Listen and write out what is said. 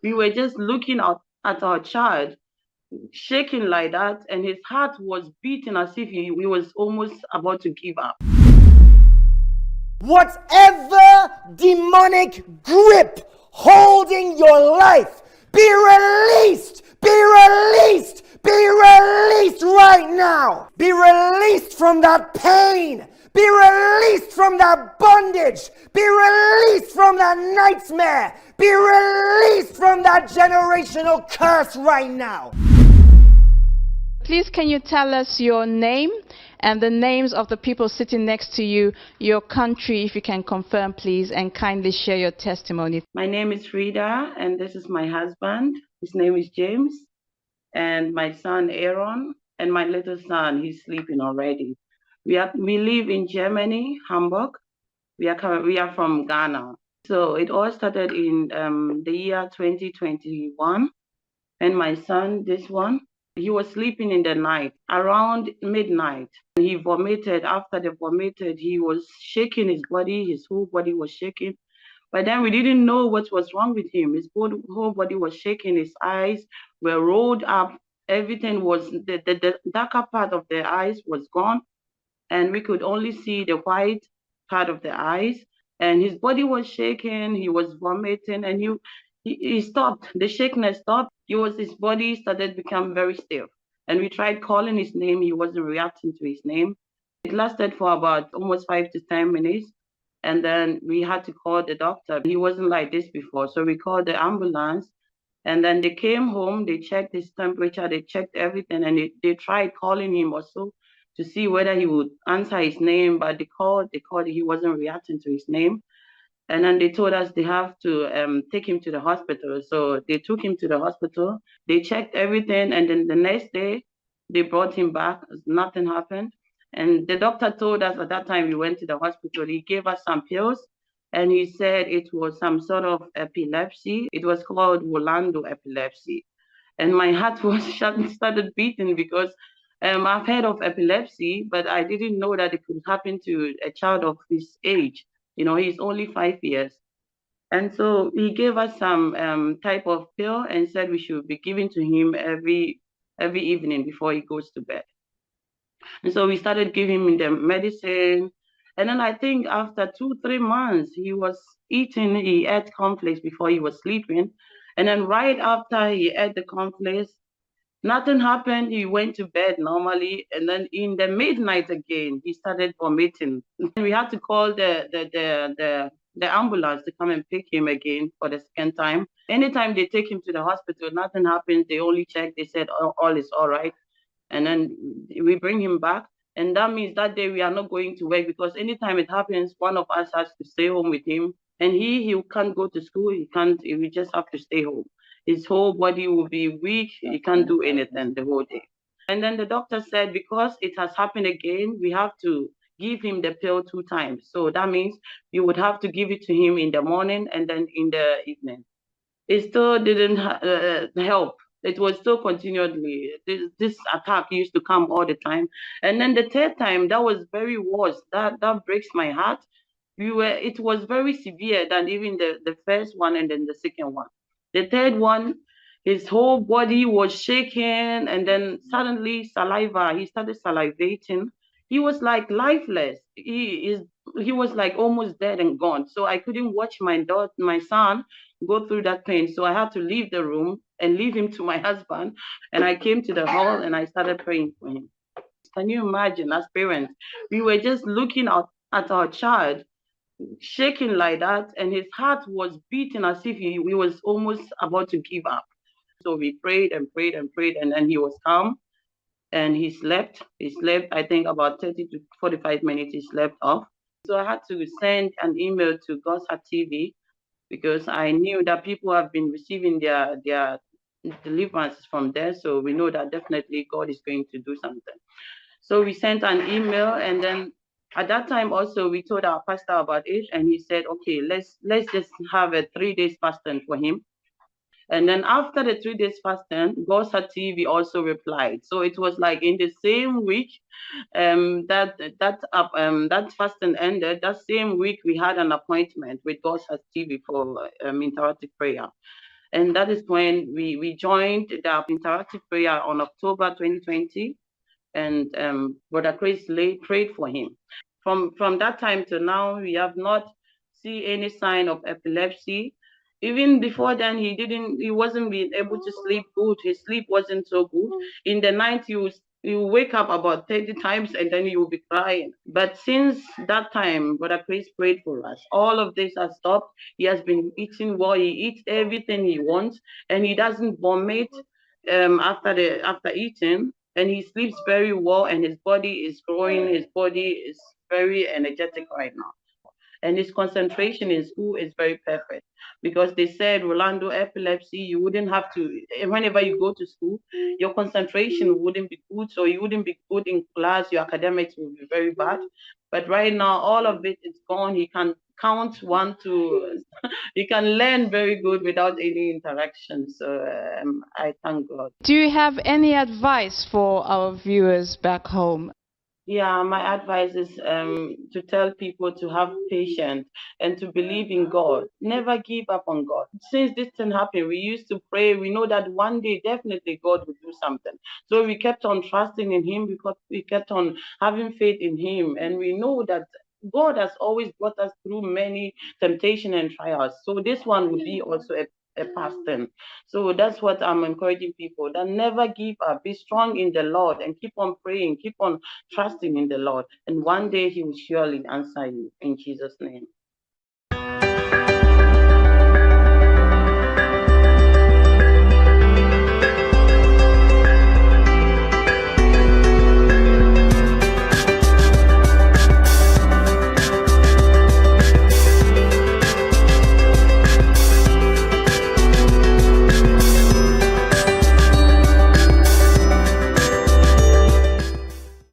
We were just looking at our child, shaking like that, and his heart was beating as if he was almost about to give up. Whatever demonic grip holding your life, be released, be released, be released right now. Be released from that pain. Be released from that bondage. Be released from that nightmare. Be released from that generational curse right now. Please, can you tell us your name and the names of the people sitting next to you, your country, if you can confirm, please, and kindly share your testimony. My name is Freda, and this is my husband. His name is James, and my son Aaron, and my little son. He's sleeping already. We live in Germany, Hamburg. We are from Ghana. So it all started in the year 2021, and my son, this one, he was sleeping in the night around midnight. He vomited. After the vomited, he was shaking his body. His whole body was shaking. But then we didn't know what was wrong with him. His whole body was shaking. His eyes were rolled up. Everything was, the darker part of the eyes was gone. And we could only see the white part of the eyes. And his body was shaking. He was vomiting. And he stopped. The shakiness stopped. His body started to become very stiff. And we tried calling his name. He wasn't reacting to his name. It lasted for about almost 5 to 10 minutes. And then we had to call the doctor. He wasn't like this before. So we called the ambulance. And then they came home. They checked his temperature. They checked everything. And they tried calling him also to see whether he would answer his name. But they called. He wasn't reacting to his name. And then they told us they have to take him to the hospital. So they took him to the hospital. They checked everything. And then the next day, they brought him back. Nothing happened. And the doctor told us at that time we went to the hospital. He gave us some pills. And he said it was some sort of epilepsy. It was called Layanan Epilepsi. And my heart was started beating because I've heard of epilepsy, but I didn't know that it could happen to a child of his age. He's only 5 years. And so he gave us some type of pill and said we should be giving to him every evening before he goes to bed. And so we started giving him the medicine. And then I think after 2, 3 months, he ate cornflakes before he was sleeping. And then right after he ate the cornflakes, nothing happened. He went to bed normally. And then in the midnight again, he started vomiting. We had to call the ambulance to come and pick him again for the second time. Anytime they take him to the hospital, nothing happens. They only check. They said all is all right. And then we bring him back. And that means that day we are not going to work because anytime it happens, one of us has to stay home with him. And he can't go to school. We just have to stay home. His whole body will be weak. He can't do anything the whole day. And then the doctor said, because it has happened again, we have to give him the pill 2 times. So that means you would have to give it to him in the morning and then in the evening. It still didn't help. It was still continually, this attack used to come all the time. And then the third time, that was very worse. That breaks my heart. It was very severe than even the first one and then the second one. The third one, his whole body was shaking, and then suddenly he started salivating. He was like lifeless. He was like almost dead and gone. So I couldn't watch my son go through that pain. So I had to leave the room and leave him to my husband. And I came to the hall and I started praying for him. Can you imagine, as parents, we were just looking at our child shaking like that, and his heart was beating as if he was almost about to give up. So we prayed and prayed and prayed, and then he was calm and he slept. He slept, I think, about 30 to 45 minutes. He slept off. So I had to send an email to God's Heart TV because I knew that people have been receiving their deliverances from there. So we know that definitely God is going to do something. So we sent an email, and then at that time also we told our pastor about it, and he said, okay, let's just have a 3 days fasting for him. And then after the 3 days fasting, God's Heart TV also replied. So it was like in the same week that fasting ended. That same week we had an appointment with God's Heart TV for interactive prayer. And that is when we joined the interactive prayer on October 2020. And Brother Chris prayed for him. From that time to now, we have not seen any sign of epilepsy. Even before then, he wasn't being able to sleep good. His sleep wasn't so good. In the night, you wake up about 30 times and then you'll be crying. But since that time, Brother Chris prayed for us. All of this has stopped. He has been eating well. He eats everything he wants, and he doesn't vomit after eating. And he sleeps very well, and his body is growing. His body is very energetic right now. And his concentration in school is very perfect, because they said, Rolando, epilepsy, you wouldn't have to, whenever you go to school, your concentration wouldn't be good, so you wouldn't be good in class, your academics will be very bad. But right now, all of it is gone. He can count 1 to, he can learn very good without any interaction. So I thank God. Do you have any advice for our viewers back home? Yeah, my advice is to tell people to have patience and to believe in God. Never give up on God. Since this thing happened, we used to pray. We know that one day definitely God will do something. So we kept on trusting in Him, because we kept on having faith in Him. And we know that God has always brought us through many temptation and trials. So this one will be also a past thing. So that's what I'm encouraging people, that never give up. Be strong in the Lord and keep on praying, keep on trusting in the Lord. And one day He will surely answer you, in Jesus' name.